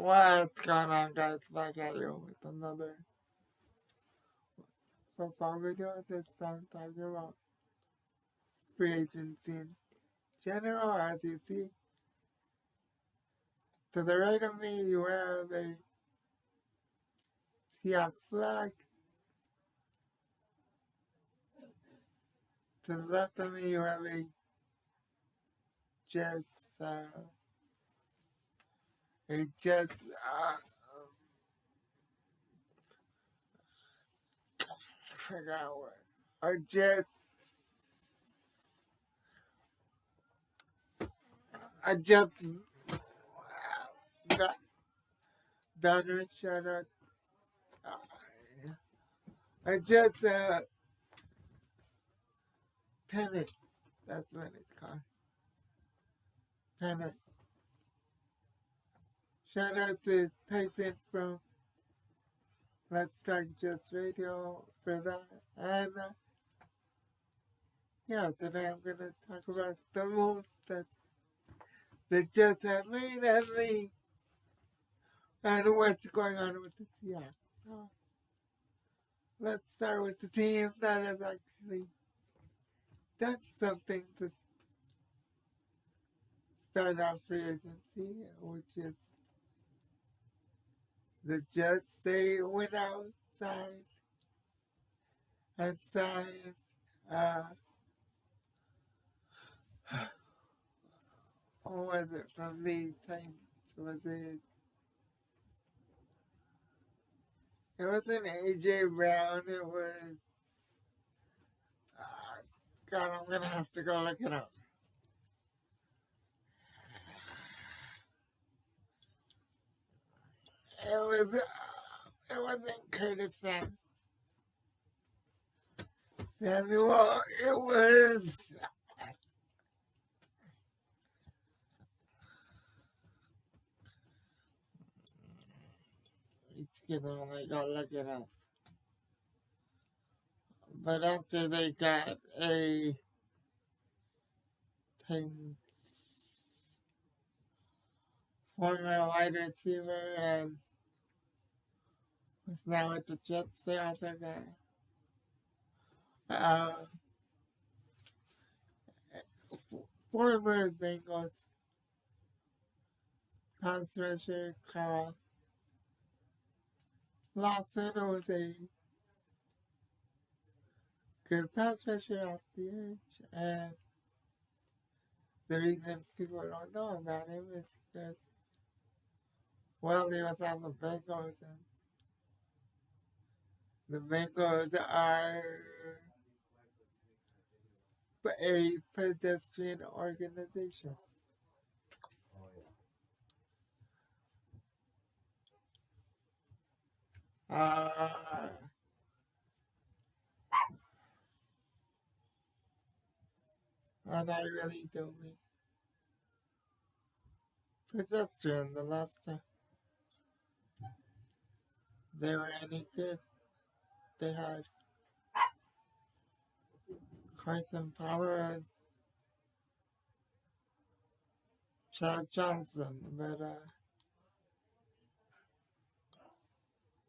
What's going on, guys? Back at you with another football video. This time talking about free agency in general. As you see, to the right of me, you have a Seahawks flag. To the left of me, you have a Jets. A Jets. I forgot what. A Jets. A Jets. Banner shout out. A Jets. Pennant. That's what it's called. Pennant. Shout out to Tyson from Let's Talk Jets Radio for that. And yeah, today I'm going to talk about the moves that the Jets have made and what's going on with the Seahawks. So, let's start with the team that has actually done something to start off free agency, which is the Jets. They went outside and signed what was it from the Titans? It wasn't AJ Brown. It was God. I'm gonna have to go look it up. It wasn't Curtis Samuel. It was. Excuse me, I gotta look it up. But after they got a former wide receiver and was now with the Jets, they also got former Bengals pass rusher called Lawson. Was a good pass rusher off the edge, and the reason people don't know about him is because, well, he was on the Bengals, and the Bengals are a pedestrian organization. And I really do mean pedestrian. The last time they were any good, they had Carson Palmer and Chad Johnson, but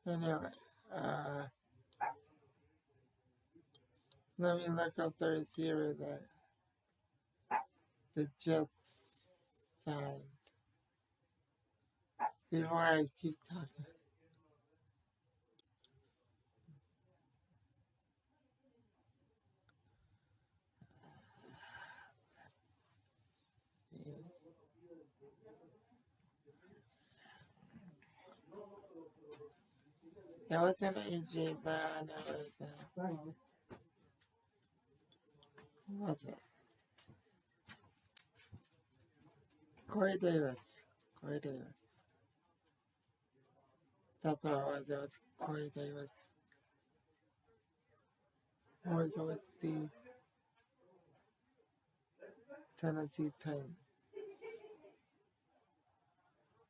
anyway, let me look up the receiver that the Jets signed before I keep talking. It wasn't AJ Brown, it was, who was it? Corey Davis. Corey Davis. That's what it was. It was Corey Davis. Who was with the Tennessee Titans.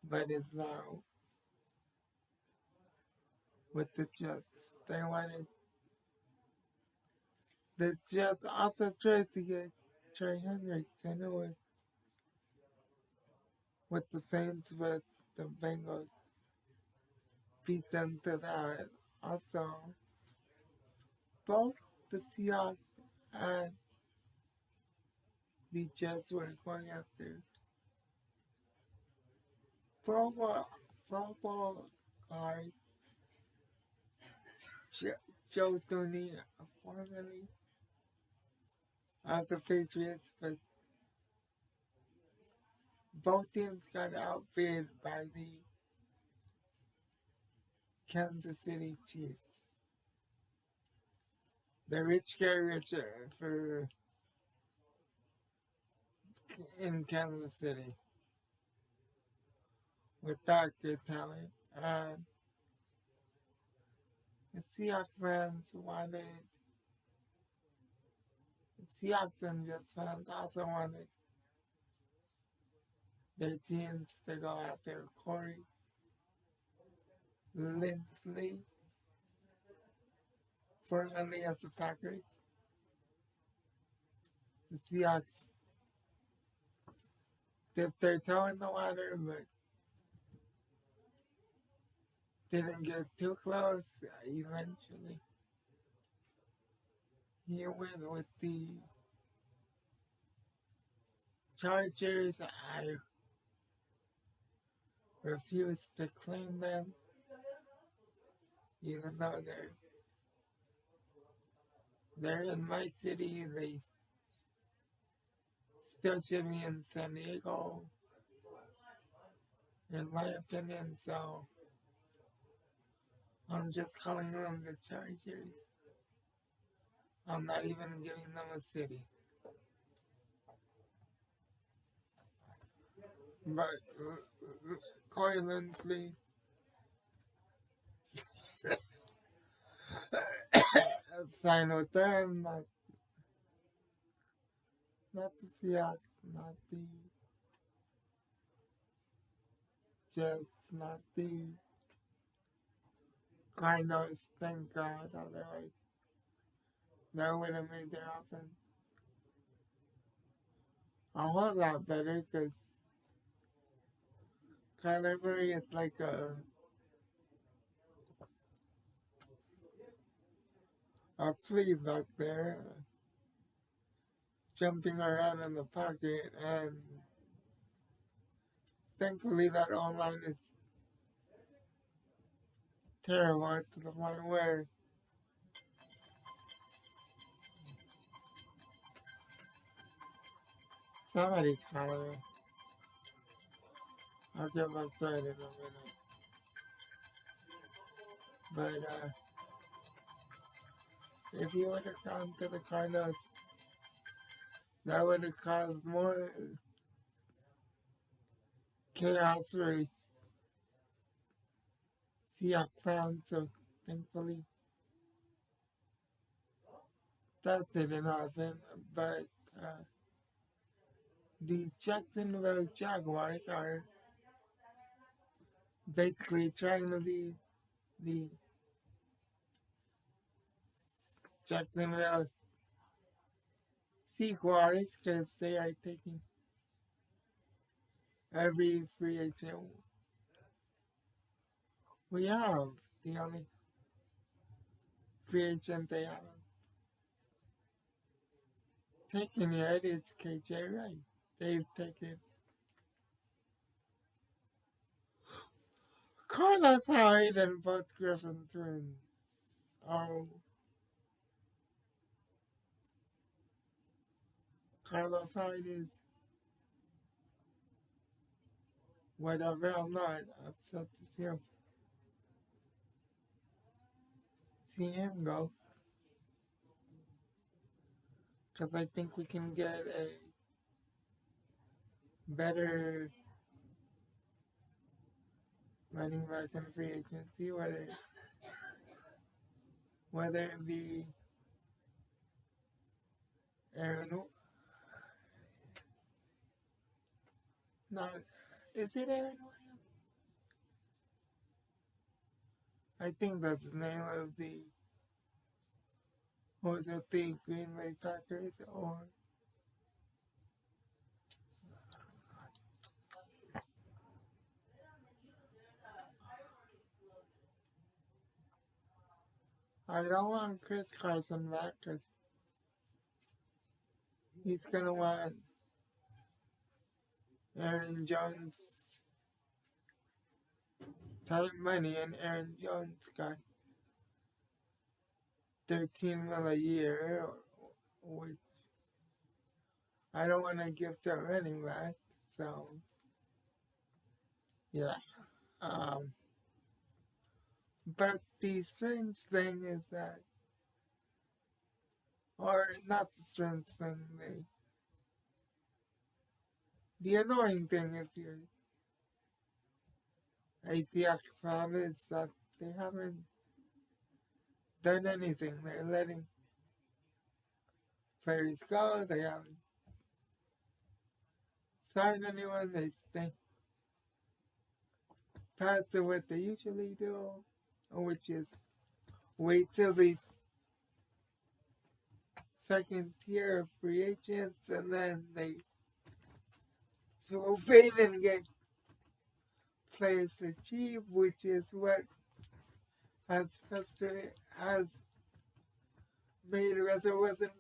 But is now with the Jets. They wanted the Jets also tried to get Trey Hendrickson with the Saints, but the Bengals beat them to that. Also, both the Seahawks and the Jets were going after Pro Bowl, Pro Bowl guard Joe Thuney, formerly of the Patriots, but both teams got outbid by the Kansas City Chiefs. The rich get richer for in Kansas City with that good talent. And the Seahawks fans wanted, the Seahawks and Jets fans also wanted their teams to go after Corey Linsley, formerly of the Packers. The Seahawks dipped their toe in the water, but didn't get too close. Eventually, he went with the Chargers. I refuse to claim them, even though they're in my city. They still should be in San Diego, in my opinion. So I'm just calling them the Chargers. I'm not even giving them a city. But Corey Linsley signed with them, not the Seahawks, not the Jets, not the Cardinals. Thank God. Otherwise, that would have made their offense a whole lot better because Kyler Murray is like a flea back there, jumping around in the pocket, and thankfully that online is terrible to the point where somebody's calling me. I'll get back to it in a minute. But if you would have gone to the Cardinals, that would have caused more chaos for Seahawks fans. So thankfully, that didn't happen. But the Jacksonville Jaguars are basically trying to be the Jacksonville Seahawks because they are taking every free agent we have. The only free agent they haven't taken yet is KJ Wright. They've taken Carlos Hyde and both Griffin twins. Oh, Carlos Hyde is whatever. I'm not upset to see him go because I think we can get a better running back in free agency, whether it be Aaron, not is it Aaron? I think that's the name of the was it the Green Bay Packers or I don't want Chris Carson back because he's going to want Aaron Jones type money, and Aaron Jones got 13 mil a year, which I don't want to give to running back. So, yeah. Um, but the strange thing is that, or not the strange thing, the annoying thing if you're a Seahawks fan is that they haven't done anything. They're letting players go. They haven't signed anyone. They stay tied to what they usually do, which is wait till the second tier of free agents and then they swoop in and get players for cheap, which is what has made Russell Wilson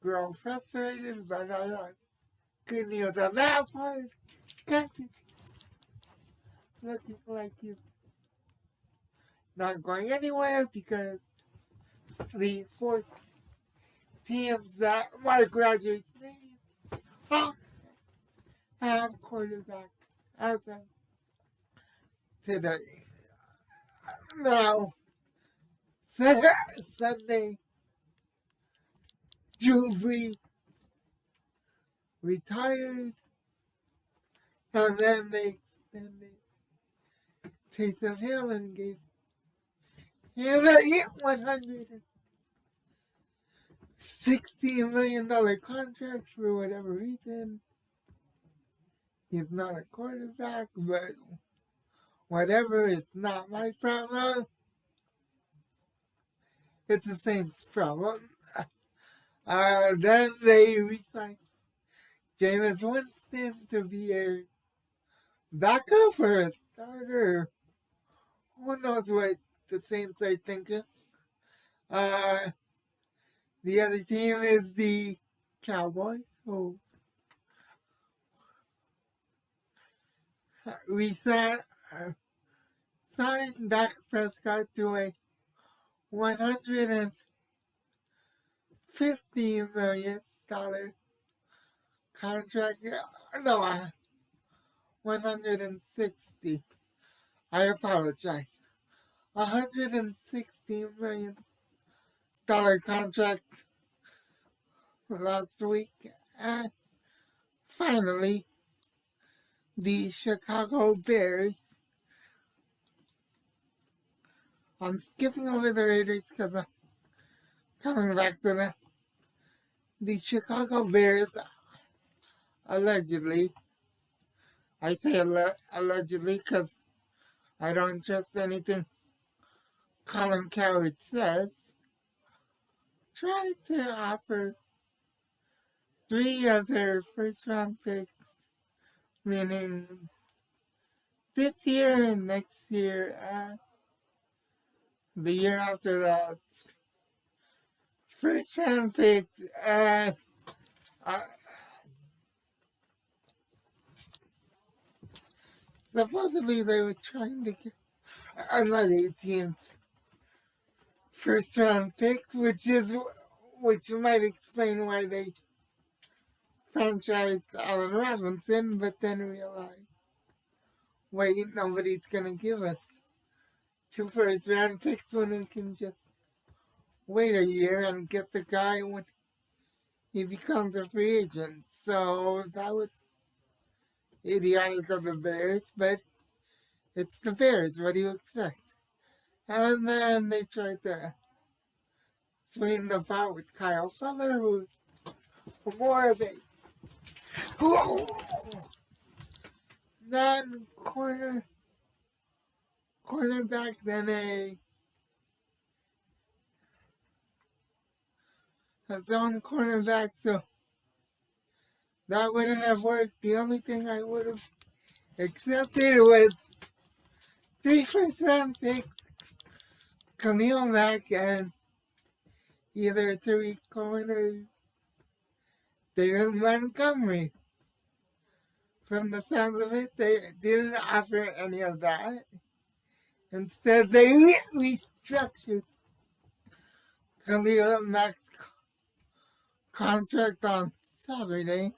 grow frustrated, but I got good news on that part. He's looking like he's not going anywhere because the fourth teams that Mark Rogers named have quarterback as of today. Now, Sunday, Drew Brees retired, and then they extended Taysom Hill and gave him a $116 million contract for whatever reason. He's not a quarterback, but whatever, it's not my problem. It's the Saints' problem. Then they re-signed Jameis Winston to be a backup or a starter. Who knows what the Saints are thinking. The other team is the Cowboys, who signed Dak Prescott to a $150 million contract. No, 160. I apologize. $160 million contract last week. And finally, the Chicago Bears. I'm skipping over the Raiders because I'm coming back to them. The Chicago Bears allegedly, I say allegedly because I don't trust anything Colin Coward says, tried to offer 3 of their first round picks, meaning this year and next year and the year after that. First round picks and supposedly they were trying to get another team's first round picks, which might explain why they franchised Allen Robinson, but then realized, wait, nobody's gonna give us 2 first round picks when we can just wait a year and get the guy when he becomes a free agent. So that was idiotic of the Bears, but it's the Bears. What do you expect? And then they tried to swing the pot with Kyle Fuller, who's more of a cornerback than a zone cornerback, so that wouldn't have worked. The only thing I would have accepted was 3 first round picks Khalil Mack and either Tariq Cohen or David Montgomery. From the sounds of it, they didn't offer any of that. Instead, they restructured Khalil Mack's contract on Saturday,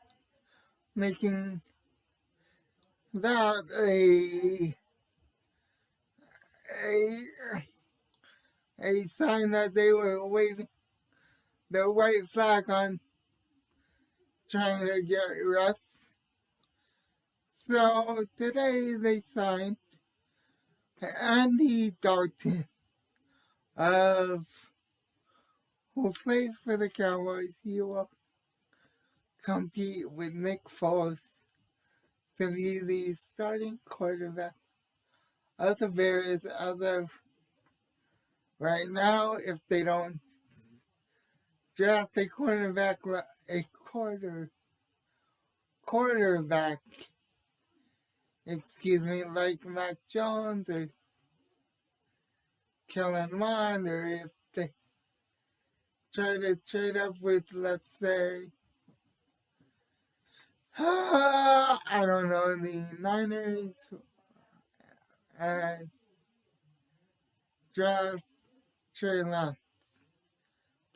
making that a a sign that they were waving the white flag on trying to get Russ. So today they signed Andy Dalton, of who plays for the Cowboys. He will compete with Nick Foles to be the starting quarterback of the Bears as of right now. If they don't draft a quarterback, like Mac Jones or Kellen Mond, or if they try to trade up with, let's say, I don't know, the Niners, and draft Trey Lance.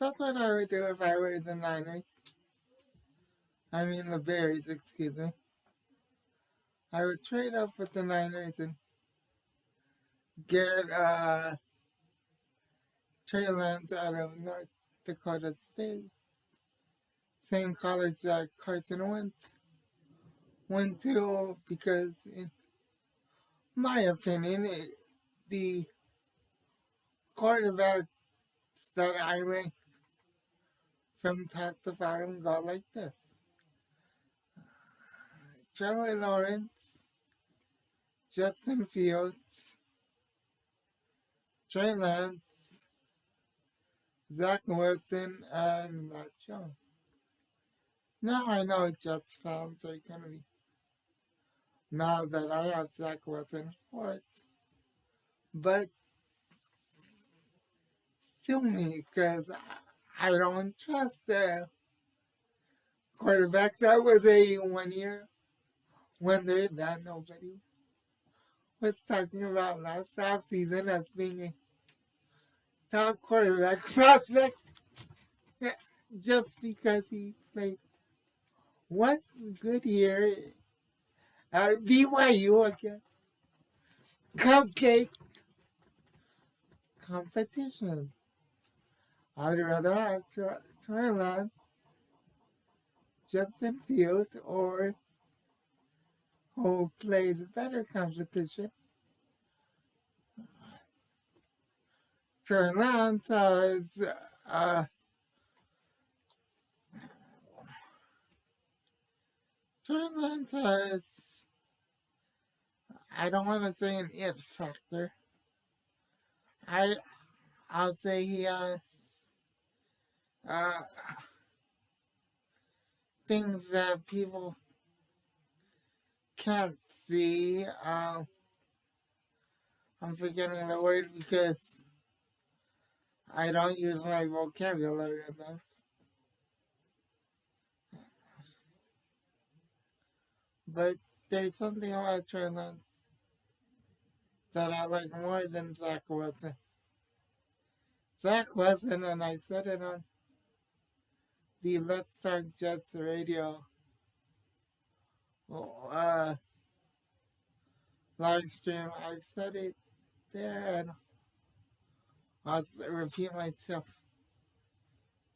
That's what I would do if I were the Niners. I mean the Bears, excuse me. I would trade up with the Niners and get Trey Lance out of North Dakota State. Same college that Carson went to, because in my opinion, the quarterbacks that I rank from top to bottom go like this: Trevor Lawrence, Justin Fields, Trey Lance, Zach Wilson, and Matt Jones. Now I know Jets fans are gonna be now that I have Zach Wilson for it, but sue me, because I don't trust the quarterback. That was a 1 year wonder that nobody was talking about last offseason as being a top quarterback prospect, just because he played one good year at BYU against cupcake competition. I'd rather have Trey Lance, Justin Fields, or who plays better competition. Trey Lance uh, has, I don't want to say an it factor. I'll say he has uh, things that people can't see. I'm forgetting the word because I don't use my vocabulary enough. But there's something about Trey Lance that I like more than Zach Wilson. Zach Wilson, and I said it on the Let's Talk Jets radio uh, live stream. I've said it there, and I'll repeat myself.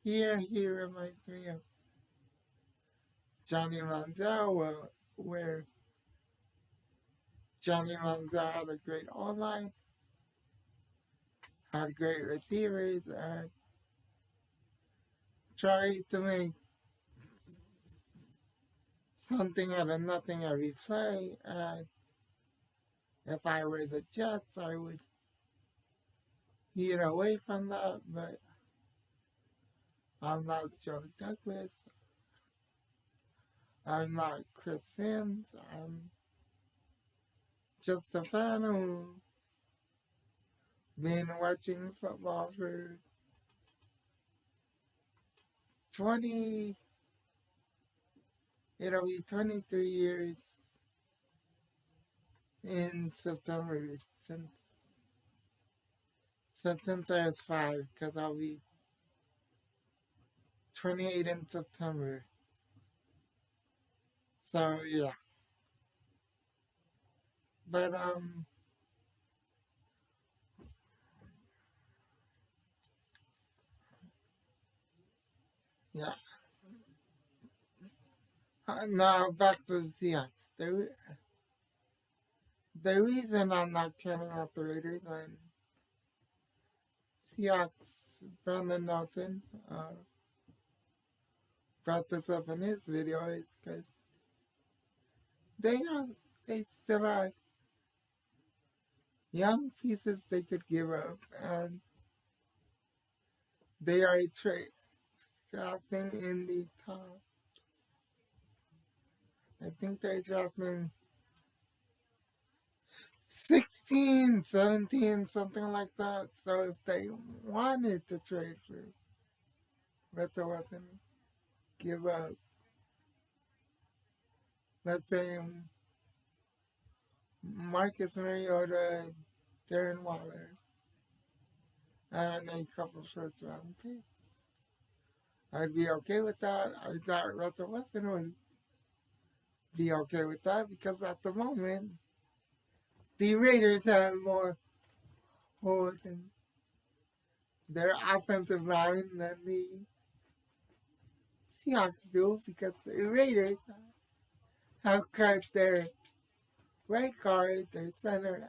Here, he reminds me of Johnny Manziel, where Johnny Manziel had a great online, had great receivers, and tried to make something out of nothing every play. And if I were the Jets, I would get away from that, but I'm not Joe Douglas. I'm not Chris Sims. I'm just a fan who been watching football for 20, it'll be 23 years in September since I was 5, because I'll be 28 in September. So yeah, but yeah. Now back to the Seahawks. The reason I'm not counting out the Raiders and Seahawks, Brandon Nelson brought this up in his video is because they have, they still have young pieces they could give up, and they are drafting in the top. I think they're drafting 16, 17, something like that. So if they wanted to trade for Russell Wilson, give up, let's say, Marcus Mariota, Darren Waller, and a couple first round picks, I'd be okay with that. I thought Russell Wilson would be okay with that because at the moment, the Raiders have more holes in their offensive line than the Seahawks do because the Raiders have cut their right guard, their center,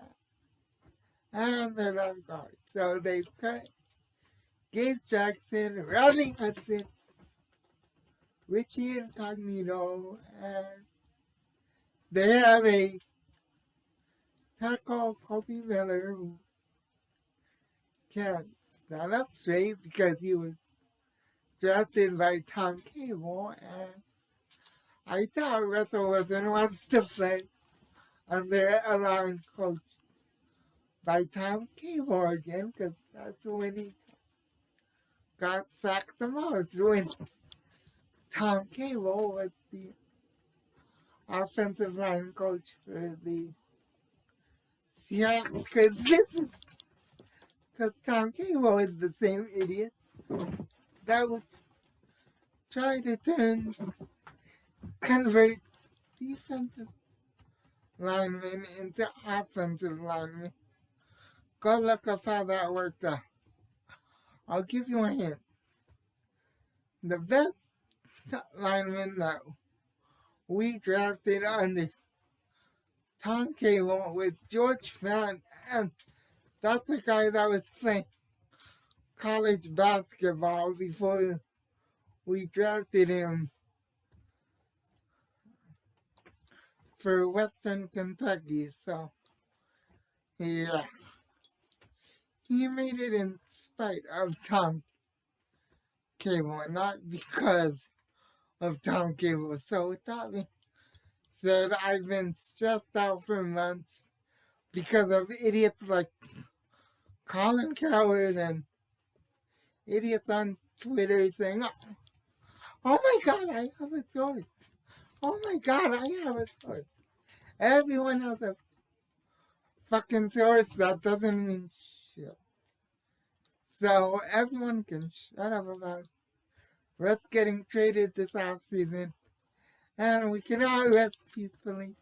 and their left guard. So they've cut Gabe Jackson, Rodney Hudson, Richie Incognito, and they have a tackle, Kobe Miller, who can't stand up straight because he was drafted by Tom Cable, and I thought Russell Wilson wants to play under allowing coach by Tom Cable again because that's when he got sacked the most, when Tom Cable was the offensive line coach for the Seahawks, because Tom Cable is the same idiot that would try to convert defensive linemen into offensive linemen. Go look up how that worked out. I'll give you a hint. The best lineman that we drafted under Tom Cable was George Fant, and that's a guy that was playing college basketball before we drafted him for Western Kentucky. So, yeah, he made it in spite of Tom Cable, not because of Tom Cable. So, without me said, I've been stressed out for months because of idiots like Colin Coward and idiots on Twitter saying, "Oh my God, I have a source. Oh my God, I have a source." Everyone has a fucking source that doesn't mean shit. So everyone can shut up about Russ getting traded this offseason, and we can all rest peacefully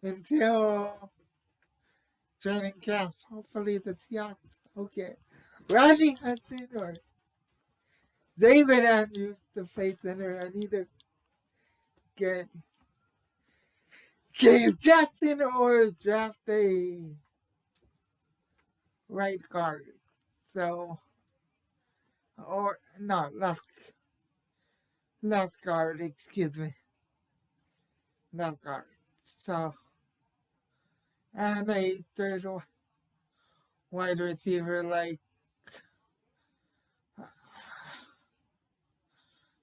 until training camp. Hopefully the Seahawks will get Rodney Hudson or David Andrews to play center and either get Gabe Jackson or draft a right guard. So, or no, left guard, excuse me, left guard. So, and a third wide receiver like,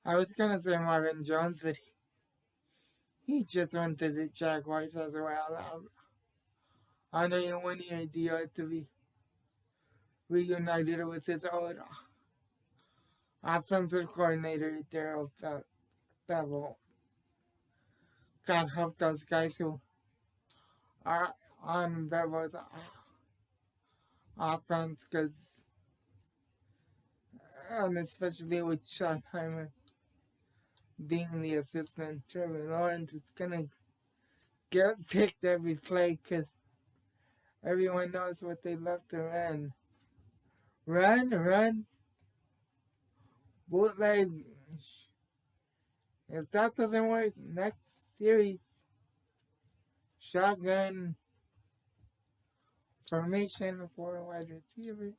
I was gonna say Marvin Jones, but he just went to the Jaguars as well. I know you want your deal to be reunited with his old offensive coordinator, Daryl Bevel. God help those guys who are on Bevel's offense, because, and especially with Sean Hyman being the assistant, Trevor Lawrence is going to get picked every play because everyone knows what they love to run. Run, bootleg. If that doesn't work, next series, shotgun formation for wide receivers.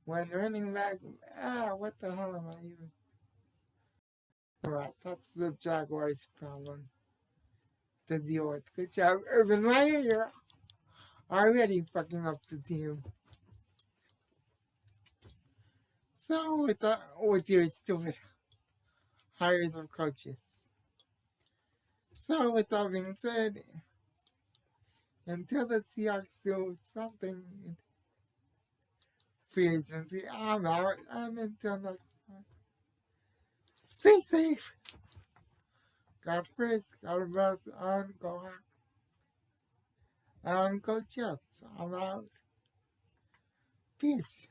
When running back, what the hell am I even? Alright, that's the Jaguars' problem to deal with. Good job, Urban Meyer. You're already fucking up the team. So with your stupid hires of coaches. So with that being said, until the Seahawks do something in free agency, I'm out. And until next time, stay safe. God first, God bless, and go Hawks. And go Jets. I'm out. Peace.